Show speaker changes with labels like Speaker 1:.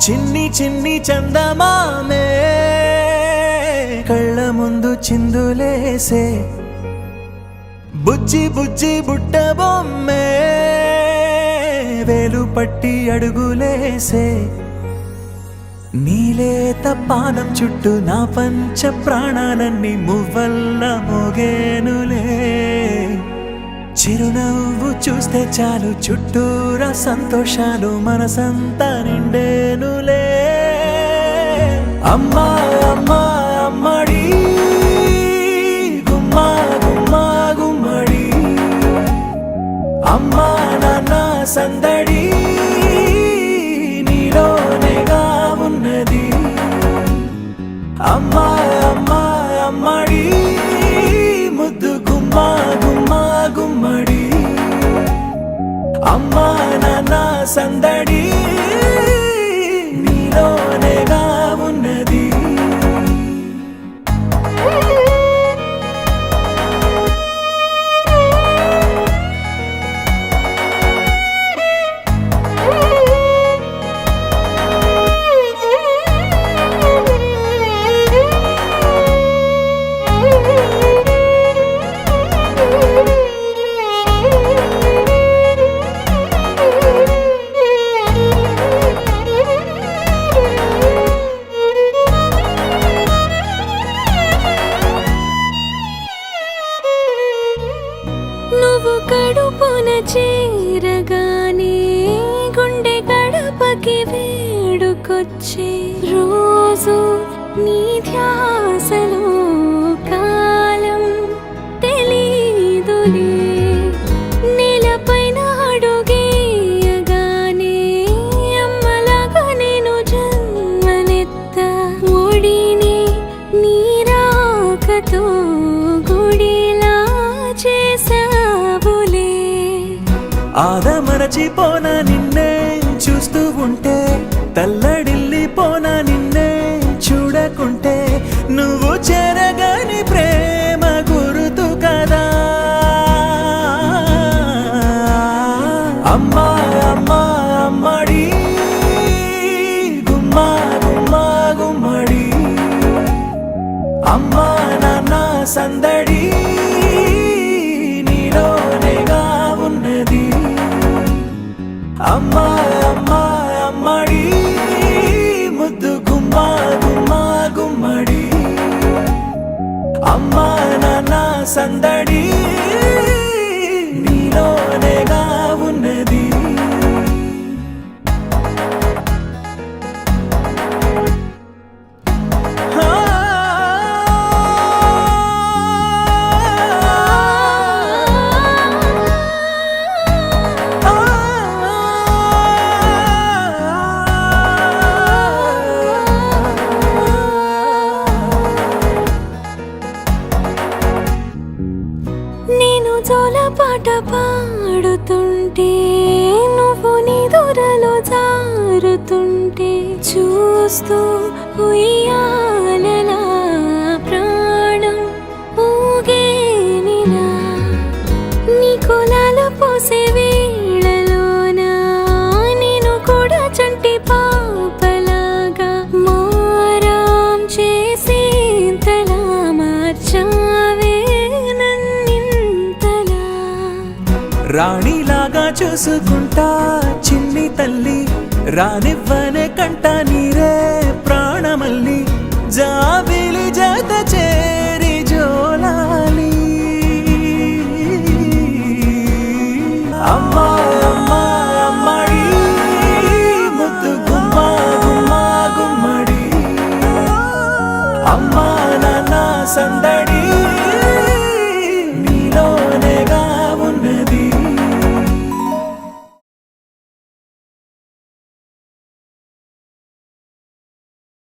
Speaker 1: చిన్ని చిన్ని చందమామే కళ్ళ ముందు చిందులేసే బుజ్జి బుజ్జి బుట్ట బొమ్మే వేలు పట్టి అడుగులేసే నీలేత పానం చుట్టూ నా పంచ ప్రాణాలన్నీ మువ్వల్ల మోగేనులే చిరునవ్వు చూస్తే చాలు చుట్టూరా సంతోషాలు మనసంతా నిండేనులే అమ్మా అమ్మా అమ్మడి గుమ్మా గుమ్మా గుమ్మడి అమ్మా నాన్న సందడి నీలోనేగా ఉన్నది అమ్మా అమ్మా అమ్మడి ముద్దు గుమ్మా గుమ్మా గుమ్మడి అమ్మా నాన్న సందడి నీలోనేగా ఉన్నది
Speaker 2: నువ్వు కడుపున చేరగానే గుండె గడపకి వేడుకొచ్చే రోజు నీ ధ్యాసలో కాలం తెలీదులే నేలపైన అడుగేయగానే అమ్మలాగా నేను జన్మనెత్త ఒడిని నీ రాకతో గుడిలా చేసావులే
Speaker 1: ఆదమరచిపోనా నిన్నే చూస్తూ ఉంటే తల్లడిల్లిపోనా నిన్నే చూడకుంటే నువ్వు చెరగని ప్రేమ గురుతు కదా అమ్మా అమ్మా అమ్మడి గుమ్మా గుమ్మా గుమ్మడి అమ్మా నాన్న సందడి నీలోనేగా ఉన్నది అమ్మా అమ్మా అమ్మడి ముద్దు గుమ్మా గుమ్మా గుమ్మడి అమ్మా నాన్న సందడి నీలోనేగా ఉన్నది
Speaker 2: నేను జోలపాట పాడుతుంటే నువ్వు నీ దూరలో జారుతుంటే చూస్తూ ఉయ్యాలలా ప్రాణం ఊగేనిలా నీ కులాలు పోసే వేళలోనా నేను కూడా చంటి పాపలాగా మారాం చేసేంతలా మార్చావే
Speaker 1: రాణిలాగా చూసుకుంటా చిన్ని తల్లి రానివ్వనే కంట నీరే ప్రాణమల్లి జాబిలి జత చేరి జోలాలి అమ్మా అమ్మా అమ్మడి ముద్దు గుమ్మా గుమ్మా గుమ్మడి అమ్మా నాన్న సందడి